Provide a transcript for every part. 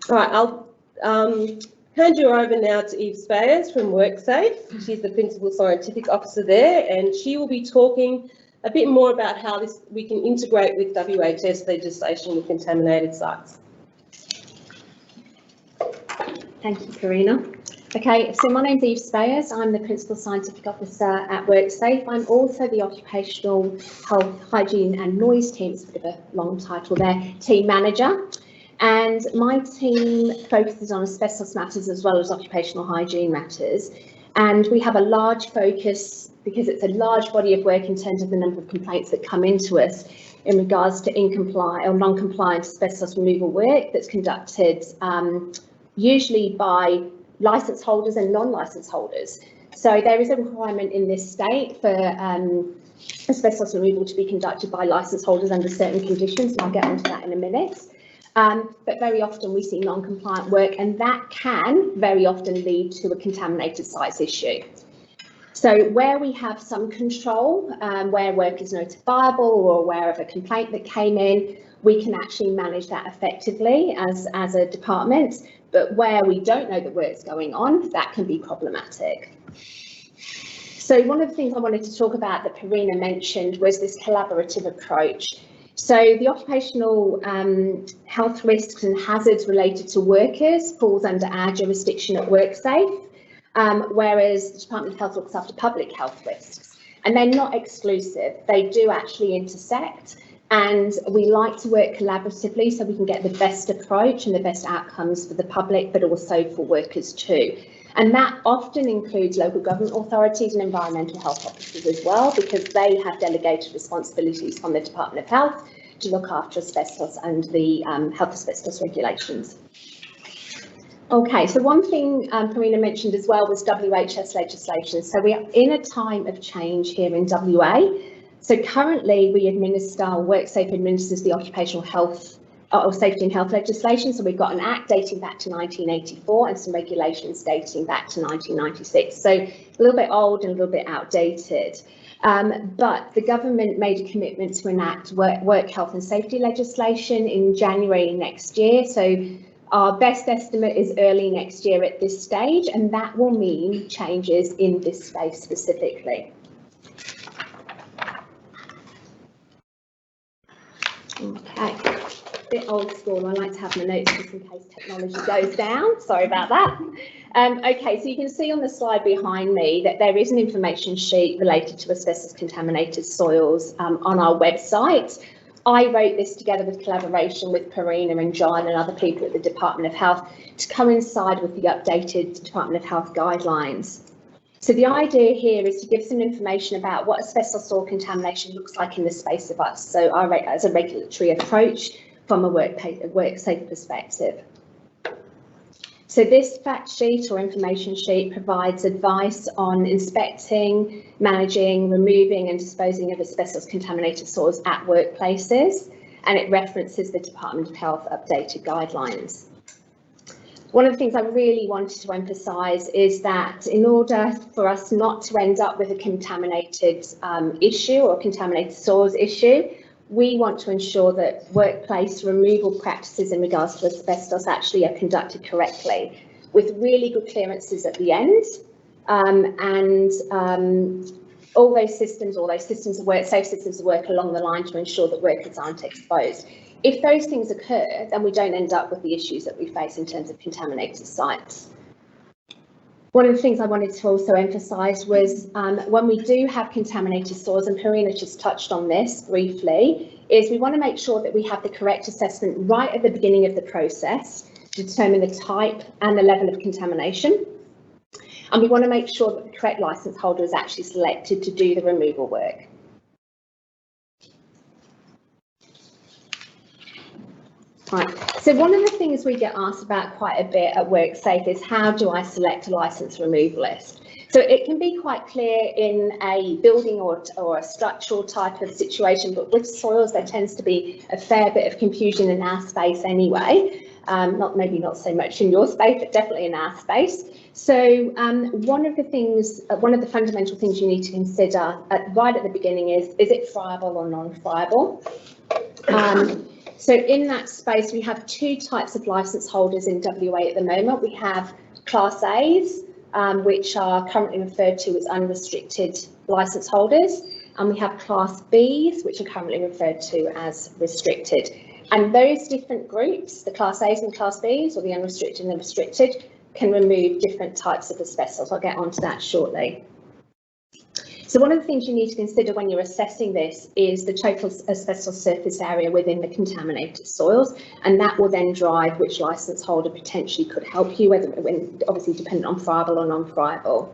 All right, I'll hand you over now to Eve Speyers from WorkSafe. She's the Principal Scientific Officer there, and she will be talking a bit more about how we can integrate with WHS legislation with contaminated sites. Thank you, Karina. Okay, so my name's Eve Speyers. I'm the Principal Scientific Officer at WorkSafe. I'm also the Occupational Health, Hygiene and Noise Team, it's a bit of a long title there, Team Manager. And my team focuses on asbestos matters as well as occupational hygiene matters. And we have a large focus, because it's a large body of work in terms of the number of complaints that come into us in regards to non-compliant asbestos removal work that's conducted usually by licence holders and non-licence holders. So there is a requirement in this state for asbestos removal to be conducted by licence holders under certain conditions, and I'll get onto that in a minute. But very often we see non-compliant work, and that can very often lead to a contaminated sites issue. So where we have some control, where work is notifiable or aware of a complaint that came in, we can actually manage that effectively as a department. But where we don't know that work's going on, that can be problematic. So one of the things I wanted to talk about that Karina mentioned was this collaborative approach. So the occupational health risks and hazards related to workers falls under our jurisdiction at WorkSafe, whereas the Department of Health looks after public health risks. And they're not exclusive, they do actually intersect. And we like to work collaboratively so we can get the best approach and the best outcomes for the public, but also for workers too. And that often includes local government authorities and environmental health officers as well, because they have delegated responsibilities from the Department of Health to look after asbestos and the health asbestos regulations. Okay, so one thing Karina mentioned as well was WHS legislation. So we are in a time of change here in WA. So currently we administer, WorkSafe administers the occupational health or safety and health legislation. So we've got an act dating back to 1984 and some regulations dating back to 1996. So a little bit old and a little bit outdated. But the government made a commitment to enact work health and safety legislation in January next year. So our best estimate is early next year at this stage, and that will mean changes in this space specifically. Okay, a bit old school. I like to have my notes just in case technology goes down. Sorry about that. Okay, so you can see on the slide behind me that there is an information sheet related to asbestos contaminated soils on our website. I wrote this together with collaboration with Karina and John and other people at the Department of Health to coincide with the updated Department of Health guidelines. So the idea here is to give some information about what asbestos soil contamination looks like in the space of us. So as a regulatory approach from a WorkSafe perspective. So this fact sheet or information sheet provides advice on inspecting, managing, removing and disposing of asbestos contaminated soils at workplaces, and it references the Department of Health updated guidelines. One of the things I really wanted to emphasise is that in order for us not to end up with a contaminated issue or contaminated soils issue, we want to ensure that workplace removal practices in regards to asbestos actually are conducted correctly, with really good clearances at the end, all those systems of work, safe systems of work along the line to ensure that workers aren't exposed. If those things occur, then we don't end up with the issues that we face in terms of contaminated sites. One of the things I wanted to also emphasise was when we do have contaminated soils, and Karina just touched on this briefly, is we want to make sure that we have the correct assessment right at the beginning of the process to determine the type and the level of contamination. And we want to make sure that the correct licence holder is actually selected to do the removal work. Right. So one of the things we get asked about quite a bit at WorkSafe is how do I select a licence removalist? So it can be quite clear in a building or a structural type of situation, but with soils there tends to be a fair bit of confusion in our space anyway. Maybe not so much in your space, but definitely in our space. So one of the fundamental things you need to consider right at the beginning is it friable or non-friable? So in that space, we have two types of licence holders in WA at the moment. We have Class A's, which are currently referred to as unrestricted licence holders, and we have Class B's, which are currently referred to as restricted. And those different groups, the Class A's and Class B's, or the unrestricted and the restricted, can remove different types of asbestos. I'll get onto that shortly. So one of the things you need to consider when you're assessing this is the total asbestos surface area within the contaminated soils, and that will then drive which licence holder potentially could help you, obviously dependent on friable or non-friable.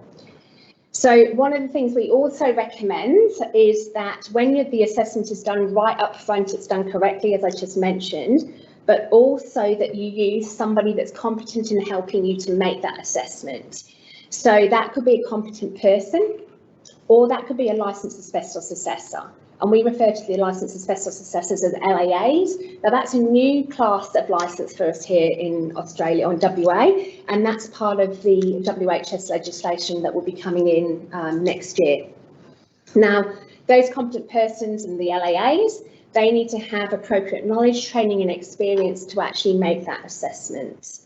So one of the things we also recommend is that when the assessment is done right up front, it's done correctly, as I just mentioned, but also that you use somebody that's competent in helping you to make that assessment. So that could be a competent person, or that could be a licensed asbestos assessor. And we refer to the licensed asbestos assessors as LAAs. Now that's a new class of licence for us here in Australia, or in WA, and that's part of the WHS legislation that will be coming in next year. Now, those competent persons and the LAAs, they need to have appropriate knowledge, training and experience to actually make that assessment.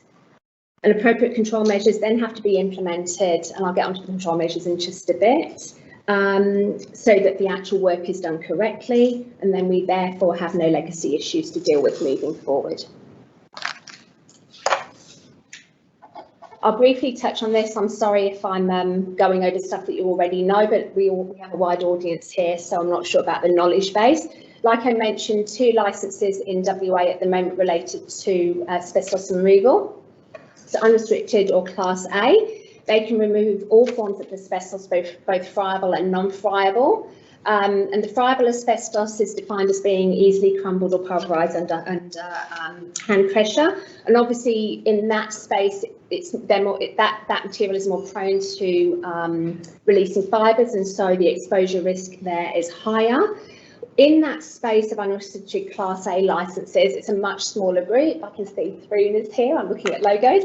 And appropriate control measures then have to be implemented, and I'll get onto the control measures in just a bit, so that the actual work is done correctly, and then we therefore have no legacy issues to deal with moving forward. I'll briefly touch on this. I'm sorry if I'm going over stuff that you already know, but we have a wide audience here, so I'm not sure about the knowledge base. Like I mentioned, 2 licences in WA at the moment related to asbestos removal. So unrestricted or Class A. They can remove all forms of asbestos, both friable and non-friable. And the friable asbestos is defined as being easily crumbled or pulverised under hand pressure. And obviously in that space, that material is more prone to releasing fibres, and so the exposure risk there is higher. In that space of unrestricted Class A licences, it's a much smaller group. I can see Thrune is here. I'm looking at logos.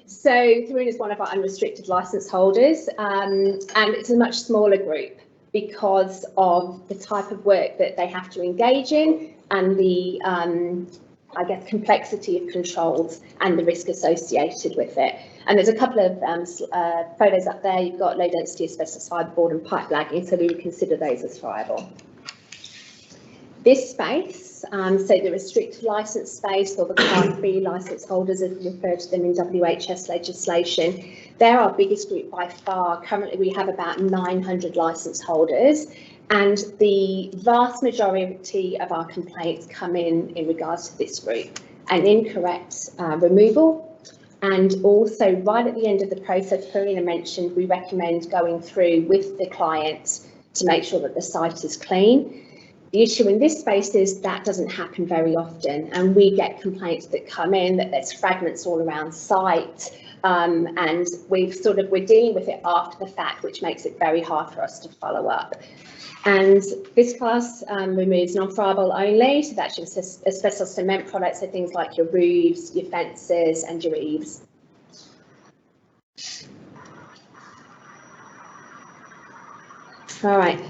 So Thrune is one of our unrestricted licence holders, and it's a much smaller group because of the type of work that they have to engage in and the, I guess, complexity of controls and the risk associated with it. And there's a couple of photos up there. You've got low density asbestos fibreboard and pipe lagging, so we would consider those as friable. This space, so the restricted licence space, or the Class B licence holders, as we refer to them in WHS legislation, they're our biggest group by far. Currently, we have about 900 licence holders, and the vast majority of our complaints come in regards to this group, an incorrect removal. And also, right at the end of the process, Karina mentioned, we recommend going through with the client to make sure that the site is clean. The issue in this space is that doesn't happen very often, and we get complaints that come in that there's fragments all around site, and we're dealing with it after the fact, which makes it very hard for us to follow up. And this class removes non-friable only, so that's your asbestos cement products, so things like your roofs, your fences and your eaves. All right.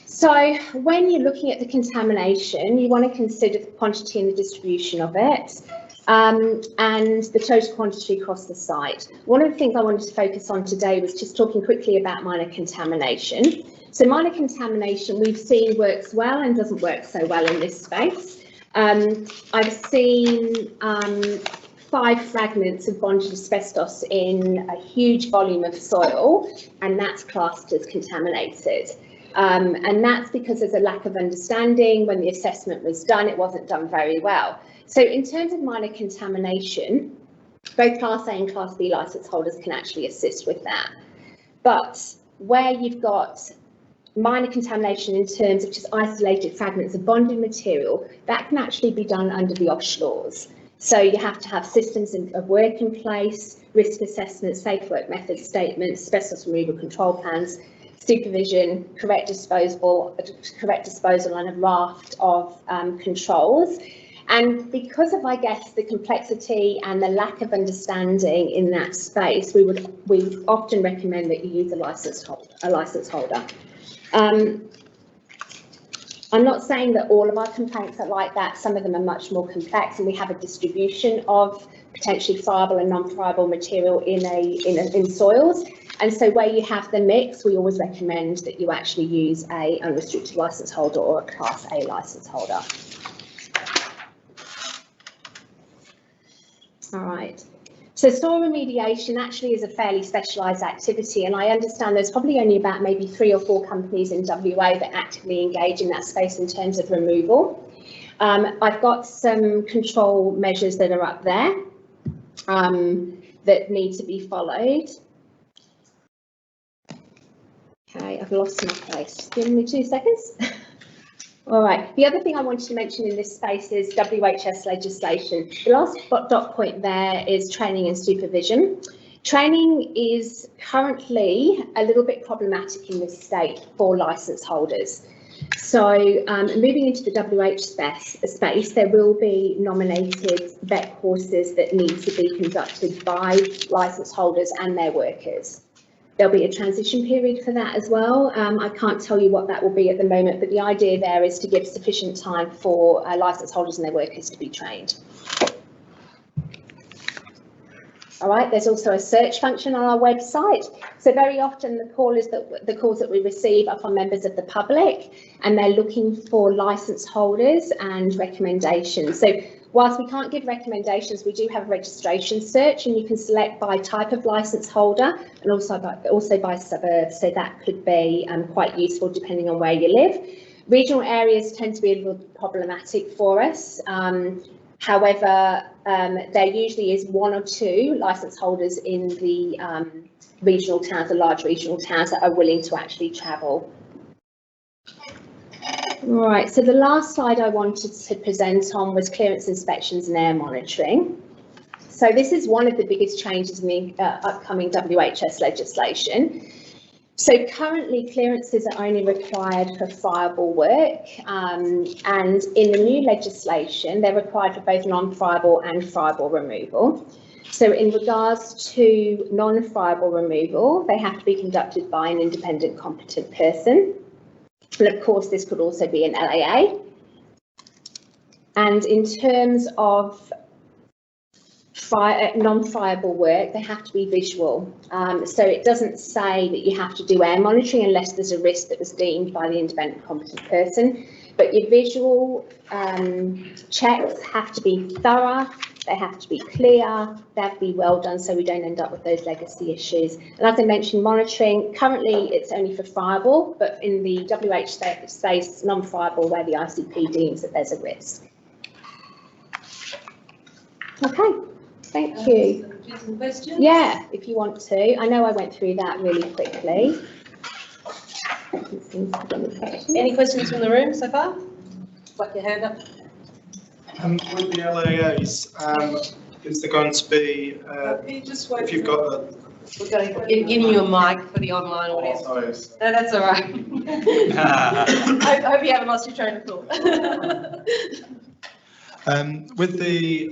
So when you're looking at the contamination, you want to consider the quantity and the distribution of it, and the total quantity across the site. One of the things I wanted to focus on today was just talking quickly about minor contamination. So minor contamination we've seen works well and doesn't work so well in this space. I've seen 5 fragments of bonded asbestos in a huge volume of soil, and that's classed as contaminated. And that's because there's a lack of understanding. When the assessment was done, it wasn't done very well. So in terms of minor contamination, both Class A and Class B licence holders can actually assist with that. But where you've got minor contamination in terms of just isolated fragments of bonded material, that can actually be done under the OSH laws. So you have to have systems of work in place, risk assessments, safe work method statements, asbestos removal control plans, supervision, correct disposal, and a raft of controls. And because of, I guess, the complexity and the lack of understanding in that space, we often recommend that you use a license holder. I'm not saying that all of our complaints are like that. Some of them are much more complex, and we have a distribution of potentially friable and non-friable material in soils. And so where you have the mix, we always recommend that you actually use a unrestricted licence holder or a Class A licence holder. All right. So soil remediation actually is a fairly specialised activity, and I understand there's probably only about maybe 3 or 4 companies in WA that actively engage in that space in terms of removal. I've got some control measures that are up there that need to be followed. Okay, I've lost my place. Give me 2 seconds. All right, the other thing I wanted to mention in this space is WHS legislation. The last dot point there is training and supervision. Training is currently a little bit problematic in this state for licence holders. So moving into the WH space, there will be nominated vet courses that need to be conducted by licence holders and their workers. There'll be a transition period for that as well. I can't tell you what that will be at the moment, but the idea there is to give sufficient time for licence holders and their workers to be trained. All right, there's also a search function on our website. So very often the calls that we receive are from members of the public, and they're looking for licence holders and recommendations. So whilst we can't give recommendations, we do have a registration search, and you can select by type of licence holder and also by suburb. So that could be quite useful depending on where you live. Regional areas tend to be a little problematic for us. However, there usually is 1 or 2 licence holders in the regional towns, the large regional towns, that are willing to actually travel. Right, so the last slide I wanted to present on was clearance inspections and air monitoring. So this is one of the biggest changes in the upcoming WHS legislation. So currently clearances are only required for friable work, and in the new legislation they're required for both non-friable and friable removal. So in regards to non-friable removal, they have to be conducted by an independent competent person. And of course this could also be an LAA. And in terms of non-friable work, they have to be visual. So it doesn't say that you have to do air monitoring unless there's a risk that was deemed by the independent competent person. But your visual checks have to be thorough, they have to be clear, they have to be well done so we don't end up with those legacy issues. And as I mentioned, monitoring, currently it's only for friable, but in the WH space, non-friable where the ICP deems that there's a risk. Okay. Thank you. Some questions? Yeah, if you want to. I know I went through that really quickly. Any questions from the room so far? Put your hand up. With the LAAs, is there going to be, if you've got a... We're going to give you a mic for the online audience. Oh, yes. No, that's all right. I hope you haven't lost your train of thought. With the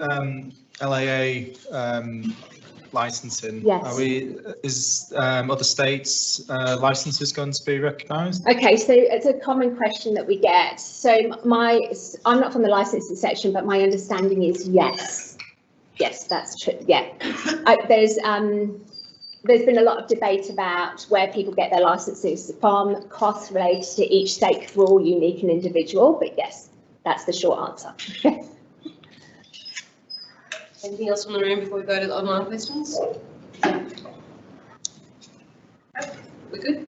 LAA licensing, yes. Is other states' licenses going to be recognised? Okay, so it's a common question that we get. So I'm not from the licensing section, but my understanding is yes. Yes, that's true. Yeah, there's been a lot of debate about where people get their licenses from, costs related to each state, because we're all unique and individual. But yes, that's the short answer. Anything else from the room before we go to the online questions? We're good?